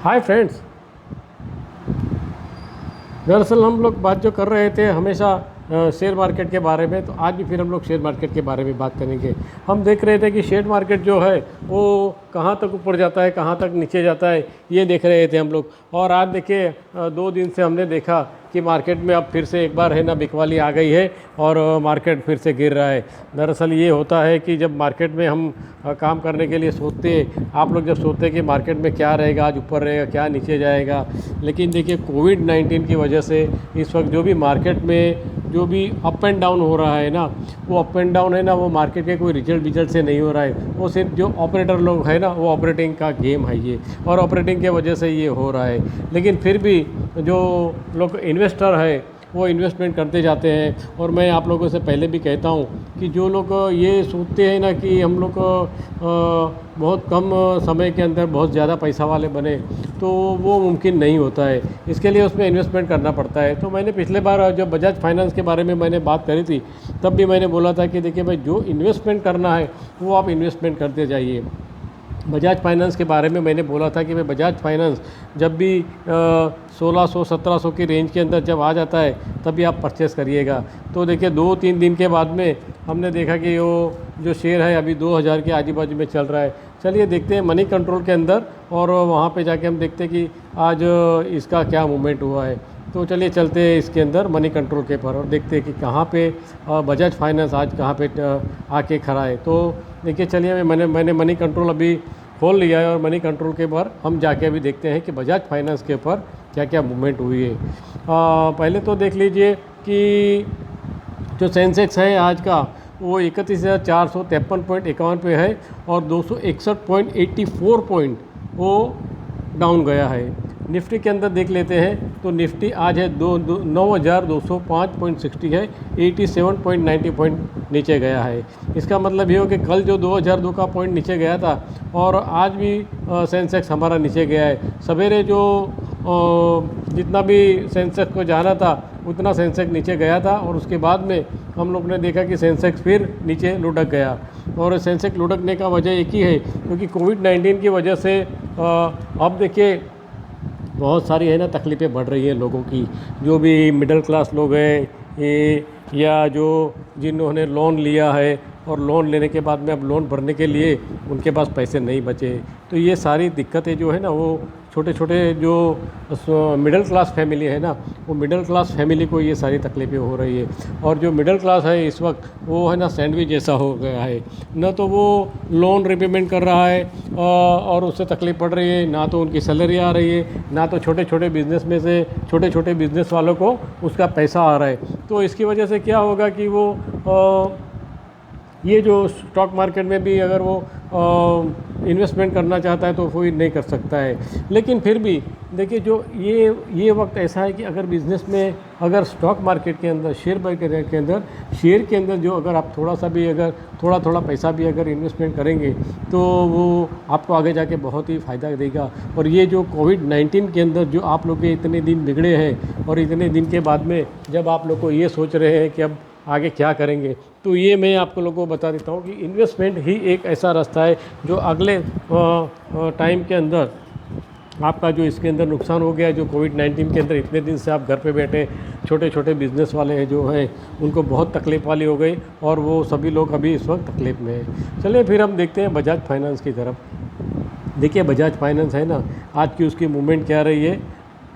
Hi friends. दरअसल हम लोग बात जो कर रहे थे हमेशा शेयर मार्केट के बारे में, तो आज भी फिर हम लोग शेयर मार्केट के बारे में बात करेंगे। हम देख रहे थे कि शेयर मार्केट जो है वो कहाँ तक ऊपर जाता है, कहाँ तक नीचे जाता है, ये देख रहे थे हम लोग। और आज देखिए 2 दिन से हमने देखा कि मार्केट में अब फिर से एक बार है ना बिकवाली आ गई है और मार्केट फिर से गिर रहा है। दरअसल ये होता है कि जब मार्केट में हम काम करने के लिए सोचते हैं, आप लोग जब सोचते हैं कि मार्केट में क्या रहेगा, आज ऊपर रहेगा क्या नीचे जाएगा, लेकिन देखिए कोविड-19 की वजह से इस वक्त जो भी मार्केट में जो भी अप एंड डाउन हो रहा है ना, वो अप एंड डाउन है ना, वो मार्केट के कोई रिजल्ट से नहीं हो रहा है। वो सिर्फ जो ऑपरेटर लोग हैं ना, वो ऑपरेटिंग का गेम है ये, और ऑपरेटिंग के वजह से ये हो रहा है। लेकिन फिर भी जो लोग इन्वेस्टर है वो इन्वेस्टमेंट करते जाते हैं। और मैं आप लोगों से पहले भी कहता हूँ कि जो लोग ये सोचते हैं ना कि हम लोग बहुत कम समय के अंदर बहुत ज़्यादा पैसा वाले बने, तो वो मुमकिन नहीं होता है। इसके लिए उसमें इन्वेस्टमेंट करना पड़ता है। तो मैंने पिछले बार जब बजाज फाइनेंस के बारे में मैंने बात करी थी, तब भी मैंने बोला था कि देखिए भाई, जो इन्वेस्टमेंट करना है वो आप इन्वेस्टमेंट करते जाइए। बजाज फाइनेंस के बारे में मैंने बोला था कि भाई बजाज फाइनेंस जब भी 1600-1700 की रेंज के अंदर जब आ जाता है तभी आप परचेस करिएगा। तो देखिए 2-3 दिन के बाद में हमने देखा कि वो जो शेयर है अभी 2000 के आजू बाजू में चल रहा है। चलिए देखते हैं मनी कंट्रोल के अंदर, और वहाँ पे जाके हम देखते हैं कि आज इसका क्या मूवमेंट हुआ है। तो चलिए चलते हैं इसके अंदर मनी कंट्रोल के पर और देखते हैं कि कहाँ पे बजाज फाइनेंस आज कहाँ पे आके खड़ा है। तो देखिए चलिए मैंने मनी कंट्रोल अभी खोल लिया है, और मनी कंट्रोल के पर हम जाके अभी देखते हैं कि बजाज फाइनेंस के ऊपर क्या क्या मूवमेंट हुई है। पहले तो देख लीजिए कि जो सेंसेक्स है आज का वो 31,453.51 पे है, और 261.84 पॉइंट वो डाउन गया है। निफ्टी के अंदर देख लेते हैं तो निफ्टी आज है 9,205.60 है, 87.90 पॉइंट नीचे गया है। इसका मतलब ये हो कि कल जो 2002 का पॉइंट नीचे गया था, और आज भी सेंसेक्स हमारा नीचे गया है। सवेरे जो जितना भी सेंसेक्स को जाना था उतना सेंसेक्स नीचे गया था, और उसके बाद में हम लोग ने देखा कि सेंसेक्स फिर नीचे लुढ़क गया। और सेंसेक्स लुढ़कने का वजह एक ही है, क्योंकि कोविड-19 की वजह से अब देखिए बहुत सारी है ना तकलीफ़ें बढ़ रही हैं लोगों की। जो भी मिडिल क्लास लोग हैं, ये या जो जिन्होंने लोन लिया है, और लोन लेने के बाद में अब लोन भरने के लिए उनके पास पैसे नहीं बचे, तो ये सारी दिक्कतें जो है ना, वो छोटे छोटे जो मिडिल क्लास फैमिली है ना, वो मिडिल क्लास फैमिली को ये सारी तकलीफ़ें हो रही है। और जो मिडिल क्लास है इस वक्त वो है ना सैंडविच जैसा हो गया है, ना तो वो लोन रिपेमेंट कर रहा है और उससे तकलीफ़ पड़ रही है, ना तो उनकी सैलरी आ रही है, ना तो छोटे छोटे बिज़नेस में से छोटे छोटे बिज़नेस वालों को उसका पैसा आ रहा है। तो इसकी वजह से क्या होगा कि वो ये जो स्टॉक मार्केट में भी अगर वो इन्वेस्टमेंट करना चाहता है तो कोई नहीं कर सकता है। लेकिन फिर भी देखिए, जो ये वक्त ऐसा है कि अगर बिज़नेस में, अगर स्टॉक मार्केट के अंदर, शेयर मार्केट के अंदर, शेयर के अंदर जो अगर आप थोड़ा सा भी, अगर थोड़ा थोड़ा पैसा भी अगर इन्वेस्टमेंट करेंगे तो वो आपको आगे जाके बहुत ही फ़ायदा देगा। और ये जो कोविड-19 के अंदर जो आप लोग के इतने दिन बिगड़े हैं, और इतने दिन के बाद में जब आप लोग को ये सोच रहे हैं कि अब आगे क्या करेंगे, तो ये मैं आपको लोगों को बता देता हूँ कि इन्वेस्टमेंट ही एक ऐसा रास्ता है जो अगले टाइम के अंदर आपका जो इसके अंदर नुकसान हो गया है, जो कोविड-19 के अंदर इतने दिन से आप घर पे बैठे, छोटे छोटे बिज़नेस वाले हैं जो हैं, उनको बहुत तकलीफ़ वाली हो गई, और वो सभी लोग अभी इस वक्त तकलीफ़ में हैं। चलिए फिर हम देखते हैं बजाज फाइनेंस की तरफ। देखिए बजाज फाइनेंस है ना, आज की उसकी मूवमेंट क्या रही है।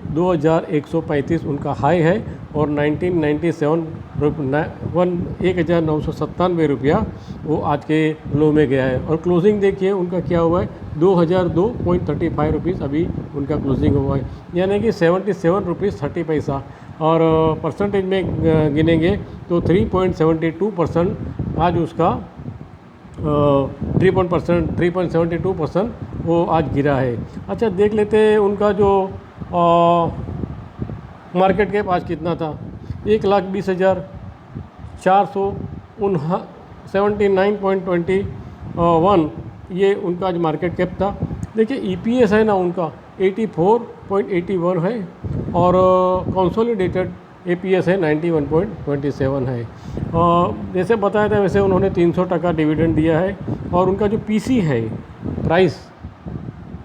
2135 उनका हाई है, और 1997 1997 रुपया वो आज के लो में गया है। और क्लोजिंग देखिए उनका क्या हुआ है, 2002.35 रुपीज़ अभी उनका क्लोजिंग हुआ है, यानी कि 77 रुपीज़ 30 पैसा। और परसेंटेज में गिनेंगे तो 3.72% आज उसका 3.72% वो आज गिरा है। अच्छा देख लेते हैं उनका जो मार्केट कैप आज कितना था, 1,20,479.21 ये उनका आज मार्केट कैप था। देखिए ईपीएस है ना उनका 84.81 है, और कंसोलिडेटेड एपीएस है 91.27 है। जैसे बताया था वैसे उन्होंने 300 टका डिविडेंड दिया है, और उनका जो पीसी है, प्राइस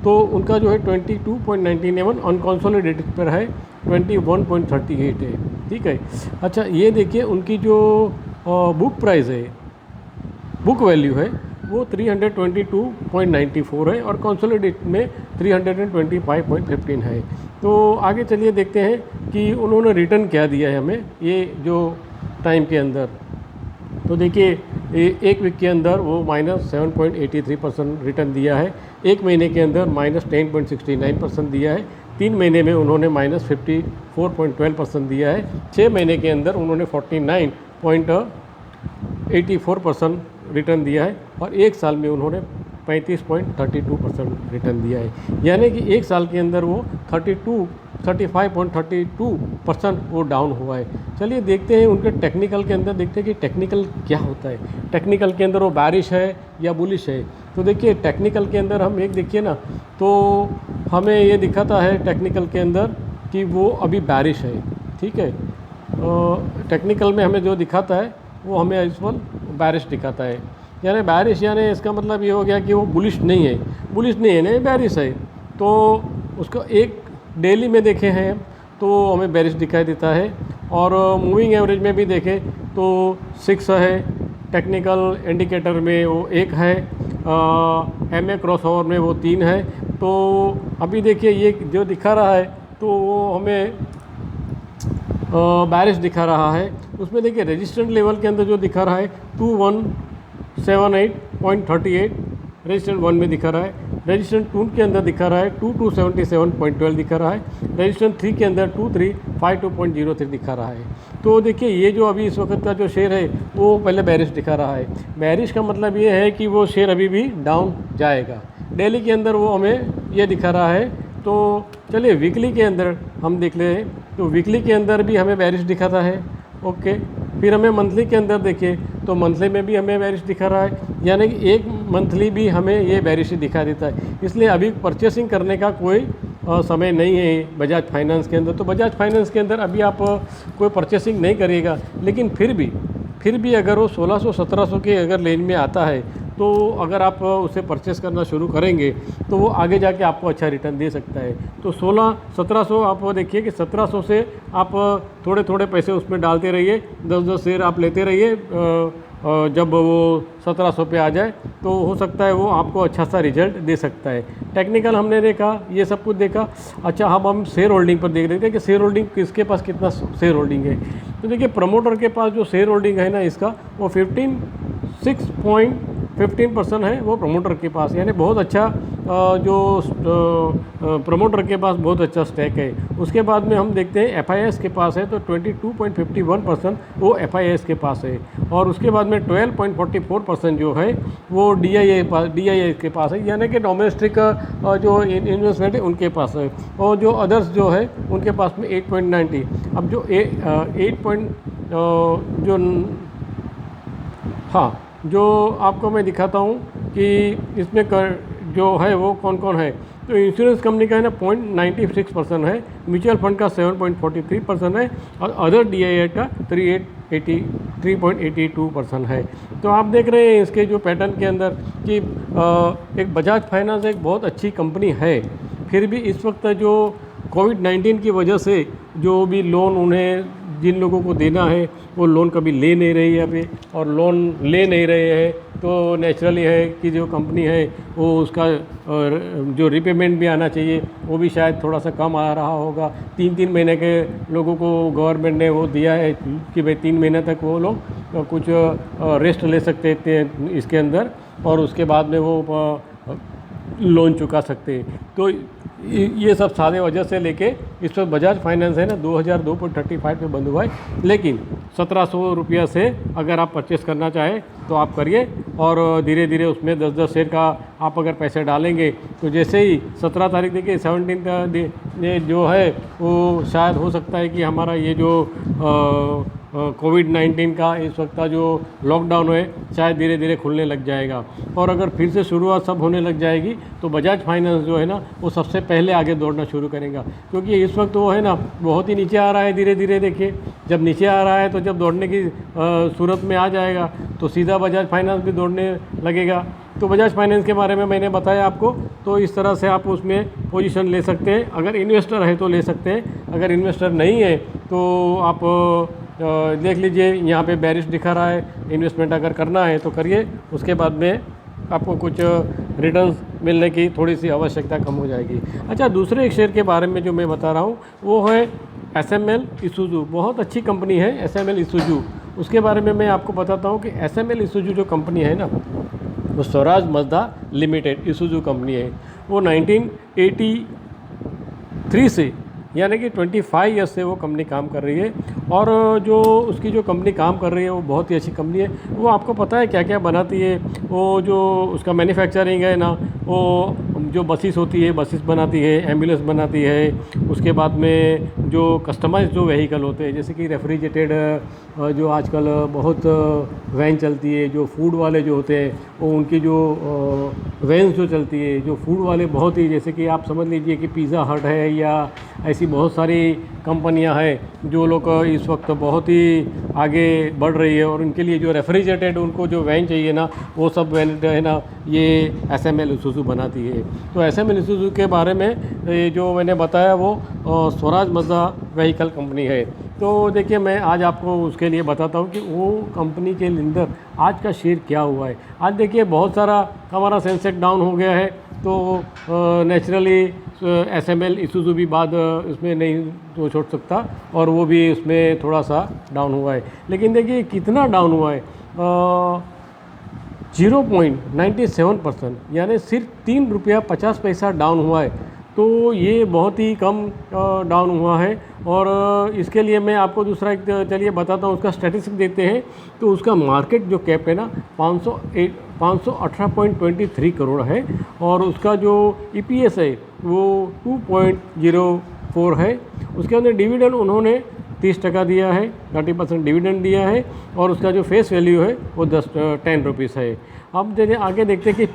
तो उनका जो है 22.99 अनकॉन्सोलिडेटेड पर है 21.38 है, ठीक है। अच्छा ये देखिए उनकी जो बुक प्राइस है, बुक वैल्यू है वो 322.94 है और कंसोलिडेट में 325.15 है। तो आगे चलिए देखते हैं कि उन्होंने रिटर्न क्या दिया है हमें ये जो टाइम के अंदर। तो देखिए एक वीक के अंदर वो -7.83% रिटर्न दिया है, एक महीने के अंदर -10.69% दिया है, 3 महीने में उन्होंने -54.12% दिया है, 6 महीने के अंदर उन्होंने 49.84% रिटर्न दिया है और एक साल में उन्होंने 35.32% रिटर्न दिया है। यानी कि एक साल के अंदर वो 35.32% वो डाउन हुआ है। चलिए देखते हैं उनके टेक्निकल के अंदर, देखते हैं कि टेक्निकल क्या होता है, टेक्निकल के अंदर वो बारिश है या बुलिश है। तो देखिए टेक्निकल के अंदर हम एक देखिए ना, तो हमें ये दिखाता है टेक्निकल के अंदर कि वो अभी बारिश है, ठीक है। टेक्निकल में हमें जो दिखाता है वो हमें इस वक्त बारिश दिखाता है, यानी बारिश, यानी इसका मतलब ये हो गया कि वो बुलिश नहीं है, बुलिश नहीं है नहीं बारिश है। तो उसको एक डेली में देखे हैं तो हमें बेरिश दिखाई देता है और मूविंग एवरेज में भी देखें तो 6 है, टेक्निकल इंडिकेटर में वो 1 है, MA क्रॉस ओवर में वो 3 है। तो अभी देखिए ये जो दिखा रहा है तो वो हमें बारिश दिखा रहा है। उसमें देखिए रेजिस्टेंट लेवल के अंदर जो दिखा रहा है 2178.38 रेजिस्टेंट 1 में दिखा रहा है, रेजिस्टेंट 2 के अंदर दिखा रहा है 2277.12 दिखा रहा है, रेजिस्टेंट 3 के अंदर 2352.03 दिखा रहा है। तो देखिए ये जो अभी इस वक्त का जो शेयर है वो पहले बेरिश दिखा रहा है। बेरिश का मतलब ये है कि वो शेयर अभी भी डाउन जाएगा। डेली के अंदर वो हमें ये दिखा रहा है। तो चलिए वीकली के अंदर हम देख ले, तो वीकली के अंदर भी हमें बेरिश दिखाता है, ओके। फिर हमें मंथली के अंदर देखिए तो मंथली में भी हमें बेरिश दिखा रहा है, यानी कि एक मंथली भी हमें ये बेरिश ही दिखा देता है। इसलिए अभी परचेसिंग करने का कोई समय नहीं है बजाज फाइनेंस के अंदर। तो बजाज फाइनेंस के अंदर अभी आप कोई परचेसिंग नहीं करिएगा, लेकिन फिर भी अगर वो 1600-1700 के अगर रेंज में आता है तो अगर आप उसे परचेस करना शुरू करेंगे तो वो आगे जाके आपको अच्छा रिटर्न दे सकता है। तो 1600-1700 आप देखिए कि 1700 से आप थोड़े थोड़े पैसे उसमें डालते रहिए, 10-10 शेयर आप लेते रहिए। जब वो 1700 पे आ जाए तो हो सकता है वो आपको अच्छा सा रिजल्ट दे सकता है। टेक्निकल हमने देखा, ये सब कुछ देखा। अच्छा हम शेयर होल्डिंग पर देख रहे थे कि शेयर होल्डिंग किसके पास कितना शेयर होल्डिंग है। तो देखिए प्रमोटर के पास जो शेयर होल्डिंग है ना इसका वो 15% है वो प्रमोटर के पास, यानी बहुत अच्छा जो प्रमोटर के पास बहुत अच्छा स्टैक है। उसके बाद में हम देखते हैं FIS के पास है तो 22.51% वो FIS के पास है और उसके बाद में 12.44% जो है वो DIA के पास है, यानी कि डोमेस्टिक जो इन्वेस्टमेंट है उनके पास है। और जो अदर्स जो है उनके पास में 8.90। अब जो जो आपको मैं दिखाता हूँ कि इसमें जो है वो कौन कौन है। तो इंश्योरेंस कंपनी का है ना 0.96% है, म्यूचुअल फंड का 7.43% है और अदर DIA का 3.82% है। तो आप देख रहे हैं इसके जो पैटर्न के अंदर कि एक बजाज फाइनेंस एक बहुत अच्छी कंपनी है, फिर भी इस वक्त जो कोविड-19 की वजह से जो भी लोन उन्हें जिन लोगों को देना है वो लोन कभी ले नहीं रही है अभी, और लोन ले नहीं रहे हैं तो नेचुरली है कि जो कंपनी है वो उसका जो रिपेमेंट भी आना चाहिए वो भी शायद थोड़ा सा कम आ रहा होगा। 3-3 महीने के लोगों को गवर्नमेंट ने वो दिया है कि भाई 3 महीने तक वो लोग कुछ रेस्ट ले सकते थे इसके अंदर और उसके बाद में वो लोन चुका सकते हैं। तो ये सब सारे वजह से लेके इस वक्त बजाज फाइनेंस है ना 2002.35 पे बंद हुआ है, लेकिन 1700 रुपया से अगर आप परचेस करना चाहें तो आप करिए और धीरे धीरे उसमें 10-10 शेयर का आप अगर पैसे डालेंगे तो जैसे ही 17 तारीख देखिए 17 जो है वो शायद हो सकता है कि हमारा ये जो कोविड-19 का इस वक्त का जो लॉकडाउन है शायद धीरे धीरे खुलने लग जाएगा और अगर फिर से शुरुआत सब होने लग जाएगी तो बजाज फाइनेंस जो है ना वो सबसे पहले आगे दौड़ना शुरू करेगा, क्योंकि इस वक्त वो है ना बहुत ही नीचे आ रहा है धीरे धीरे। देखिए जब नीचे आ रहा है तो जब दौड़ने की सूरत में आ जाएगा तो सीधा बजाज फाइनेंस भी दौड़ने लगेगा तो बजाज फाइनेंस के बारे में मैंने बताया आपको। तो इस तरह से आप उसमें पोजीशन ले सकते हैं, अगर इन्वेस्टर है तो ले सकते हैं, अगर इन्वेस्टर नहीं है तो आप देख लीजिए यहाँ पे बेरिश दिखा रहा है, इन्वेस्टमेंट अगर करना है तो करिए, उसके बाद में आपको कुछ रिटर्न्स मिलने की थोड़ी सी आवश्यकता कम हो जाएगी। अच्छा, दूसरे एक शेयर के बारे में जो मैं बता रहा हूँ वो है SML Isuzu। बहुत अच्छी कंपनी है SML Isuzu। उसके बारे में मैं आपको बताता हूँ कि SML Isuzu जो कंपनी है ना, वो स्वराज मजदा लिमिटेड Isuzu कंपनी है। वो 1983 से यानी कि 25 ईयर्स से वो कंपनी काम कर रही है, और जो उसकी जो कंपनी काम कर रही है वो बहुत ही अच्छी कंपनी है। वो आपको पता है क्या क्या बनाती है, वो जो उसका मैन्युफैक्चरिंग है ना, वो जो बसेस होती है, बसेस बनाती है, एम्बुलेंस बनाती है, उसके बाद में जो कस्टमाइज जो व्हीकल होते हैं, जैसे कि रेफ्रिजरेटेड जो आजकल बहुत वैन चलती है, जो फूड वाले जो होते हैं वो उनकी जो वैन्स जो चलती है, जो फूड वाले बहुत ही, जैसे कि आप समझ लीजिए कि पिज़्ज़ा हट है या ऐसी बहुत सारी कंपनियां हैं जो लोग इस वक्त बहुत ही आगे बढ़ रही है, और उनके लिए जो रेफ्रिजरेटेड उनको जो वैन चाहिए ना, वो सब वैन है ना ये SML Isuzu बनाती है। तो SML Isuzu के बारे में ये जो मैंने बताया वो स्वराज मजदा व्हीकल कंपनी है। तो देखिए, मैं आज आपको उसके लिए बताता हूँ कि वो कंपनी के अंदर आज का शेयर क्या हुआ है। आज देखिए बहुत सारा हमारा सेंसेक्स डाउन हो गया है, तो नेचुरली SML Isuzu भी बाद इसमें नहीं तो छोड़ सकता, और वो भी इसमें थोड़ा सा डाउन हुआ है। लेकिन देखिए कितना डाउन हुआ है, 0.97%, यानी सिर्फ ₹3.50 डाउन हुआ है। तो ये बहुत ही कम डाउन हुआ है। और इसके लिए मैं आपको दूसरा एक चलिए बताता हूँ, उसका स्टैटिस्टिक देखते हैं। तो उसका मार्केट जो कैप है ना 518.23 करोड़ है, और उसका जो EPS है वो 2.04 है। उसके अंदर डिविडेंड उन्होंने 30% दिया है, 30% डिविडेंड दिया है, और उसका जो फेस वैल्यू है वो 10 रुपीज़ है। अब जैसे आगे देखते हैं कि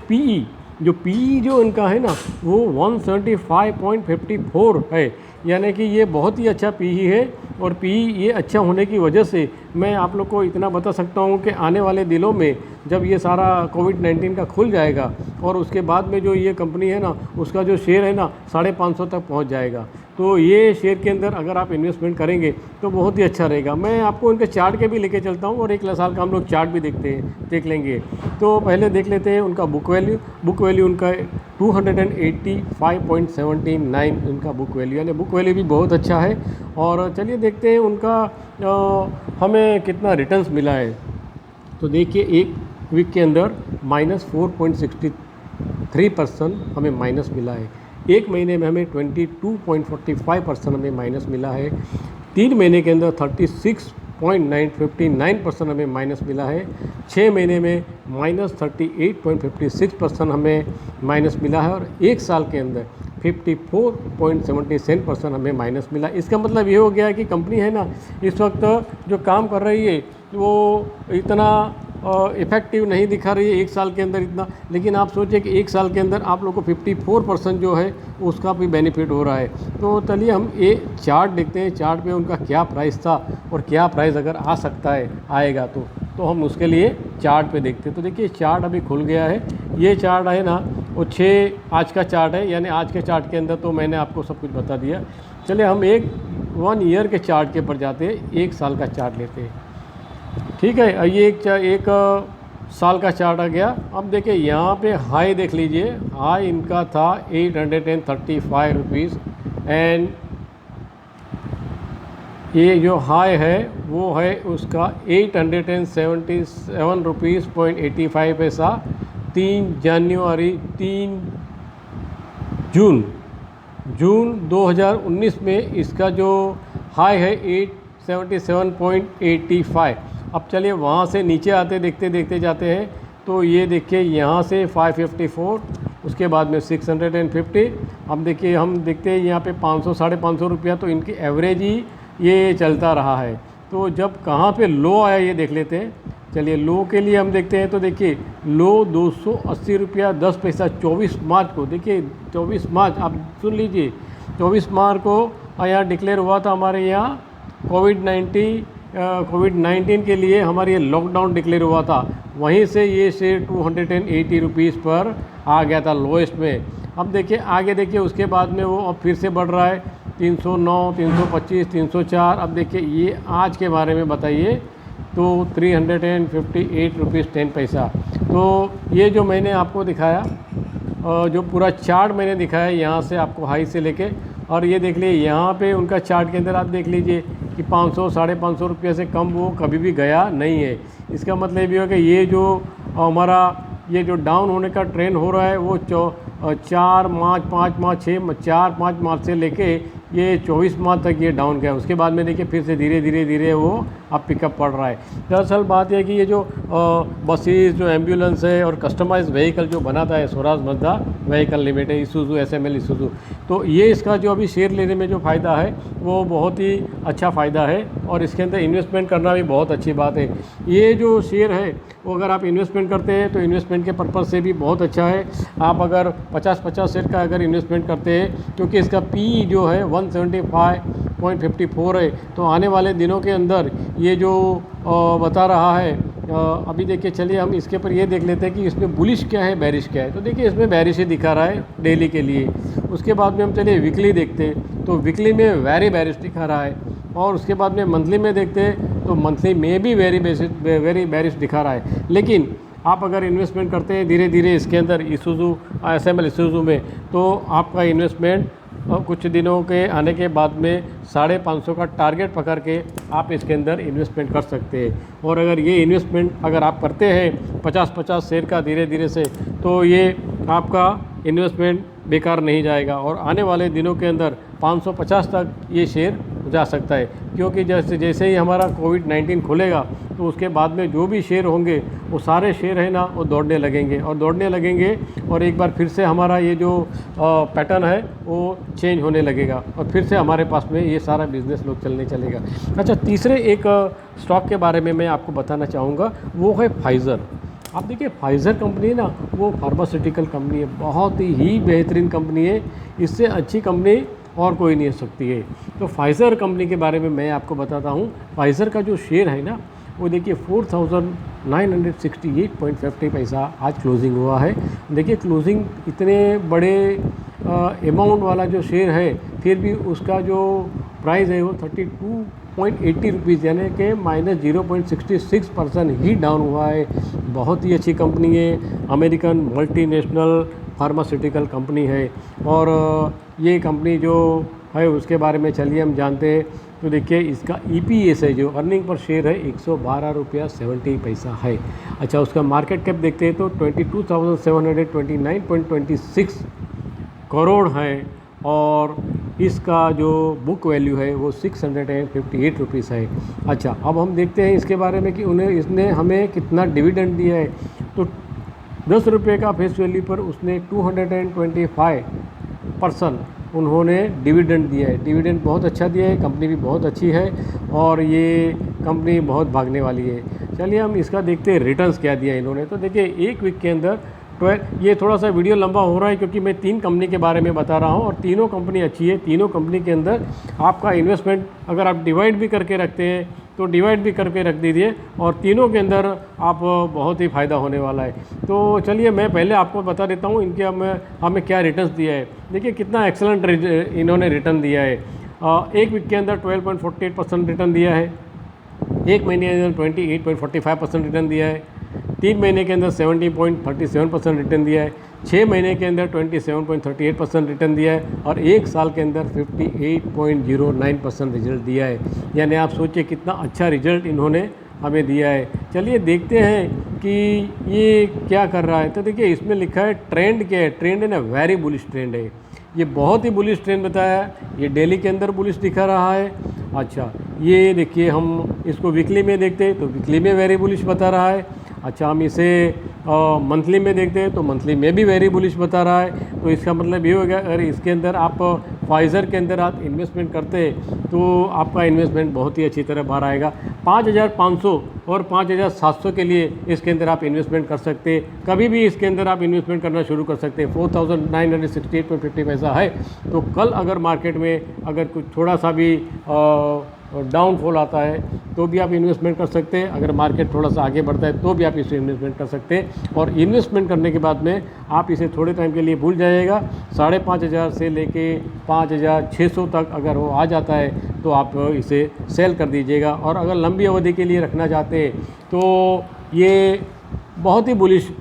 PE जो इनका है ना वो 175.54 है, यानी कि ये बहुत ही अच्छा PE है। और PE ये अच्छा होने की वजह से मैं आप लोग को इतना बता सकता हूँ कि आने वाले दिनों में जब ये सारा कोविड-19 का खुल जाएगा, और उसके बाद में जो ये कंपनी है ना उसका जो शेयर है ना 550 तक पहुँच जाएगा। तो ये शेयर के अंदर अगर आप इन्वेस्टमेंट करेंगे तो बहुत ही अच्छा रहेगा। मैं आपको उनके चार्ट के भी लेके चलता हूँ, और एक साल का हम लोग चार्ट भी देख लेंगे। तो पहले देख लेते हैं उनका बुक वैल्यू उनका 285.79 उनका बुक वैल्यू, यानी बुक वैल्यू भी बहुत अच्छा है। और चलिए देखते हैं उनका हमें कितना रिटर्न्स मिला है। तो देखिए एक वीक के अंदर -4.63% हमें माइनस मिला है। एक महीने में हमें 22.45% हमें माइनस मिला है। 3 महीने के अंदर 36.59% हमें माइनस मिला है। 6 महीने में -38.56% हमें माइनस मिला है, और एक साल के अंदर 54.77% हमें माइनस मिला। इसका मतलब ये हो गया कि कंपनी है ना इस वक्त जो काम कर रही है वो इतना इफ़ेक्टिव नहीं दिखा रही है एक साल के अंदर इतना, लेकिन आप सोचिए कि एक साल के अंदर आप लोगों को 54% जो है उसका भी बेनिफिट हो रहा है। तो चलिए हम ये चार्ट देखते हैं, चार्ट पे उनका क्या प्राइस था और क्या प्राइस अगर आ सकता है आएगा तो हम उसके लिए चार्ट पे देखते हैं। तो देखिए चार्ट अभी खुल गया है। ये चार्ट है ना वो 6 आज का चार्ट है, यानी आज के चार्ट के अंदर तो मैंने आपको सब कुछ बता दिया। चलिए हम 1 ईयर के चार्ट के ऊपर जाते हैं, 1 साल का चार्ट लेते हैं। ठीक है, ये एक साल का चार्ट आ गया। अब देखिए यहाँ पे हाई देख लीजिए, हाई इनका था 835 रुपीज़, एंड ये जो हाई है वो है उसका 877 रुपीज़ 85 पैसा 3 जून 2019 में इसका जो हाई है 877.85। अब चलिए वहाँ से नीचे आते देखते जाते हैं। तो ये देखिए यहाँ से 554, उसके बाद में 650। अब देखिए हम देखते हैं यहाँ पे 500 550 रुपया तो इनकी एवरेज ही ये चलता रहा है। तो जब कहाँ पे लो आया ये देख लेते हैं। चलिए लो के लिए हम देखते हैं। तो देखिए लो 280 रुपया 10 पैसा 24 मार्च को, देखिए 24 मार्च आप सुन लीजिए, 24 मार्च को यहाँ डिक्लेयर हुआ था हमारे यहाँ कोविड-19 कोविड-19 के लिए हमारे ये लॉकडाउन डिक्लेयर हुआ था, वहीं से ये शेयर 280 रुपीज़ पर आ गया था लोएस्ट में। अब देखिए आगे देखिए उसके बाद में वो अब फिर से बढ़ रहा है 309, 325, 304। अब देखिए ये आज के बारे में बताइए तो 358 रुपीज़ 10 पैसा। तो ये जो मैंने आपको दिखाया, जो पूरा चार्ट मैंने दिखाया यहाँ से आपको हाई से लेके, और ये देख लीजिए यहाँ पे उनका चार्ट के अंदर आप देख लीजिए कि 500 550 रुपये से कम वो कभी भी गया नहीं है। इसका मतलब ये है कि ये जो हमारा ये जो डाउन होने का ट्रेंड हो रहा है वो 4 मार्च 5 मार्च 4-5 मार्च से लेके ये 24 मार्च तक ये डाउन गया। उसके बाद में देखिए फिर से धीरे धीरे वो अब पिकअप पड़ रहा है। दरअसल बात यह है कि ये जो बसेस, जो एम्बुलेंस है और कस्टमाइज्ड व्हीकल जो बनाता है स्वराज मजदा व्हीकल लिमिटेड, इसूजू SML इसूजू, तो ये इसका जो अभी शेयर लेने में जो फ़ायदा है वो बहुत ही अच्छा फ़ायदा है और इसके अंदर इन्वेस्टमेंट करना भी बहुत अच्छी बात है। ये जो शेयर है वो अगर आप इन्वेस्टमेंट करते हैं तो इन्वेस्टमेंट के पर्पज़ से भी बहुत अच्छा है। आप अगर 50-50 शेयर का अगर इन्वेस्टमेंट करते हैं, क्योंकि इसका PE जो है 175.54 है, तो आने वाले दिनों के अंदर ये जो बता रहा है, अभी देखिए चलिए हम इसके ऊपर ये देख लेते हैं कि इसमें बुलिश क्या है, बेरिश क्या है। तो देखिए इसमें बेरिश ही दिखा रहा है डेली के लिए। उसके बाद में हम चलिए वीकली देखते हैं तो वीकली में वेरी बेरिश दिखा रहा है, और उसके बाद में मंथली में देखते हैं तो मंथली में भी वेरी बेरिश दिखा रहा है। लेकिन आप अगर इन्वेस्टमेंट करते हैं धीरे धीरे इसके अंदर इसूजू SML इसूजू में, तो आपका इन्वेस्टमेंट कुछ दिनों के आने के बाद में 550 का टारगेट पकड़ के आप इसके अंदर इन्वेस्टमेंट कर सकते हैं। और अगर ये इन्वेस्टमेंट अगर आप करते हैं 50-50 शेयर का धीरे धीरे से, तो ये आपका इन्वेस्टमेंट बेकार नहीं जाएगा और आने वाले दिनों के अंदर 550 तक ये शेयर जा सकता है। क्योंकि जैसे ही हमारा कोविड-19 खुलेगा तो उसके बाद में जो भी शेयर होंगे वो सारे शेयर है ना वो दौड़ने लगेंगे और एक बार फिर से हमारा ये जो पैटर्न है वो चेंज होने लगेगा और फिर से हमारे पास में ये सारा बिज़नेस लोग चलेगा। अच्छा, तीसरे एक स्टॉक के बारे में मैं आपको बताना चाहूँगा, वो है फाइज़र। आप देखिए फाइज़र कंपनी ना वो फार्मास्यूटिकल कंपनी है, बहुत ही बेहतरीन कंपनी है, इससे अच्छी कंपनी और कोई नहीं हो सकती है। तो फाइज़र कंपनी के बारे में मैं आपको बताता हूँ। फाइज़र का जो शेयर है ना वो देखिए 4,968.50 पैसा आज क्लोजिंग हुआ है। देखिए क्लोजिंग इतने बड़े अमाउंट वाला जो शेयर है, फिर भी उसका जो प्राइस है वो 32.80 रुपीज़ यानी कि -0.66% ही डाउन हुआ है। बहुत ही अच्छी कंपनी है, अमेरिकन मल्टीनेशनल फार्मास्यूटिकल कंपनी है। और ये कंपनी जो है उसके बारे में चलिए हम जानते हैं। तो देखिए इसका EPS है जो अर्निंग पर शेयर है 112 रुपया 70 पैसा है। अच्छा, उसका मार्केट कैप देखते हैं तो 22,729.26 करोड़ है और इसका जो बुक वैल्यू है वो 658 रुपीज़ है। अच्छा, अब हम देखते हैं इसके बारे में कि इसने हमें कितना डिविडेंड दिया है। तो 10 रुपये का फेस वैल्यू पर उसने 225% उन्होंने डिविडेंड दिया है। डिविडेंड बहुत अच्छा दिया है, कंपनी भी बहुत अच्छी है और ये कंपनी बहुत भागने वाली है। चलिए हम इसका देखते हैं रिटर्न्स क्या दिया इन्होंने। तो देखिए एक वीक के अंदर ये थोड़ा सा वीडियो लंबा हो रहा है क्योंकि मैं 3 कंपनी के बारे में बता रहा हूँ और तीनों कंपनी अच्छी है। तीनों कंपनी के अंदर आपका इन्वेस्टमेंट अगर आप डिवाइड भी करके रखते हैं तो डिवाइड भी करके रख दीजिए और तीनों के अंदर आप बहुत ही फ़ायदा होने वाला है। तो चलिए मैं पहले आपको बता देता हूँ इनके हमें क्या रिटर्न्स दिया है। देखिए कितना एक्सेलेंट इन्होंने रिटर्न दिया है। एक वीक के अंदर 12.48% रिटर्न दिया है, एक महीने के अंदर 28.45% रिटर्न दिया है, 3 महीने के अंदर 70.37% रिटर्न दिया है, 6 महीने के अंदर 27.38% रिटर्न दिया है और 1 साल के अंदर 58.09% रिजल्ट दिया है। यानी आप सोचिए कितना अच्छा रिजल्ट इन्होंने हमें दिया है। चलिए देखते हैं कि ये क्या कर रहा है। तो देखिए इसमें लिखा है ट्रेंड क्या है। ट्रेंड है ना वेरी बुलिश ट्रेंड है, ये बहुत ही बुलिश ट्रेंड बताया है। ये डेली के अंदर बुलिश दिखा रहा है। अच्छा, ये देखिए हम इसको वीकली में देखते हैं तो वीकली में वेरी बुलिश बता रहा है। अच्छा, हम इसे मंथली में देखते हैं तो मंथली में भी वेरी बुलिश बता रहा है। तो इसका मतलब ये हो गया अगर इसके अंदर आप फाइज़र के अंदर आप इन्वेस्टमेंट करते हैं तो आपका इन्वेस्टमेंट बहुत ही अच्छी तरह बाहर आएगा। 5,500 और 5,700 के लिए इसके अंदर आप इन्वेस्टमेंट कर सकते हैं। कभी भी इसके अंदर आप इन्वेस्टमेंट करना शुरू कर सकते हैं। 4,968.50 पैसा है। तो कल अगर मार्केट में अगर कुछ थोड़ा सा भी डाउनफॉल आता है तो भी आप इन्वेस्टमेंट कर सकते हैं। अगर मार्केट थोड़ा सा आगे बढ़ता है तो भी आप इसे इन्वेस्टमेंट कर सकते हैं। और इन्वेस्टमेंट करने के बाद में आप इसे थोड़े टाइम के लिए भूल जाइएगा। 5,500 से लेके 5,600 तक अगर वो आ जाता है तो आप इसे सेल कर दीजिएगा। और अगर लंबी अवधि के लिए रखना चाहते हैं तो ये बहुत ही बुलिश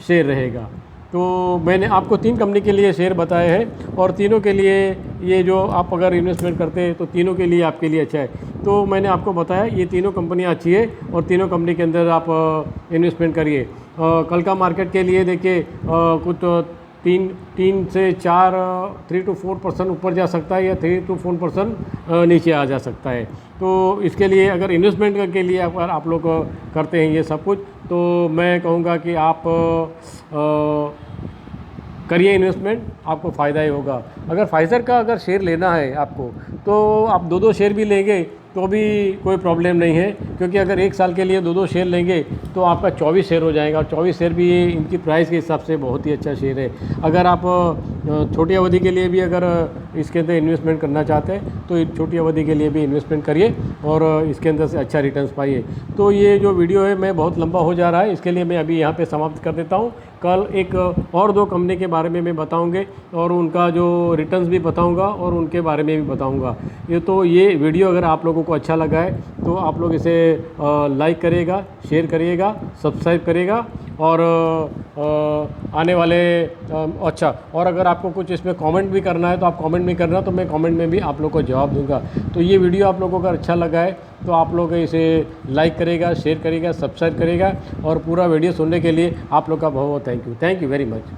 शेयर रहेगा। तो मैंने आपको 3 कंपनी के लिए शेयर बताए हैं और तीनों के लिए ये जो आप अगर इन्वेस्टमेंट करते हैं तो तीनों के लिए आपके लिए अच्छा है। तो मैंने आपको बताया ये तीनों कंपनियां अच्छी है और तीनों कंपनी के अंदर आप इन्वेस्टमेंट करिए। कल का मार्केट के लिए देखिए कुछ 3 से 4 3 to 4% ऊपर जा सकता है या 3 to 4% नीचे आ जा सकता है। तो इसके लिए अगर इन्वेस्टमेंट के लिए अगर आप लोग करते हैं ये सब कुछ तो मैं कहूँगा कि आप करिए इन्वेस्टमेंट, आपको फ़ायदा ही होगा। अगर फाइज़र का अगर शेयर लेना है आपको तो आप 2-2 शेयर भी लेंगे तो भी कोई प्रॉब्लम नहीं है, क्योंकि अगर 1 साल के लिए 2-2 शेयर लेंगे तो आपका 24 शेयर हो जाएगा। और 24 शेयर भी इनकी प्राइस के हिसाब से बहुत ही अच्छा शेयर है। अगर आप छोटी अवधि के लिए भी अगर इसके अंदर इन्वेस्टमेंट करना चाहते हैं तो छोटी अवधि के लिए भी इन्वेस्टमेंट करिए और इसके अंदर से अच्छा रिटर्न्स पाइए। तो ये जो वीडियो है मैं बहुत लंबा हो जा रहा है, इसके लिए मैं अभी यहाँ पे समाप्त कर देता हूँ। कल एक और 2 कंपनी के बारे में मैं बताऊँगे और उनका जो रिटर्न्स भी बताऊँगा और उनके बारे में भी बताऊँगा। ये वीडियो अगर आप लोगों को अच्छा लगा है तो आप लोग इसे लाइक करिएगा, शेयर करिएगा, सब्सक्राइब करिएगा और आने वाले अच्छा, और अगर आपको कुछ इसमें कमेंट भी करना है तो आप कमेंट भी करना, तो मैं कमेंट में भी आप लोग को जवाब दूंगा। तो ये वीडियो आप लोगों को अगर अच्छा लगा है तो आप लोग इसे लाइक करेगा, शेयर करेगा, सब्सक्राइब करेगा और पूरा वीडियो सुनने के लिए आप लोग का बहुत बहुत थैंक यू वेरी मच।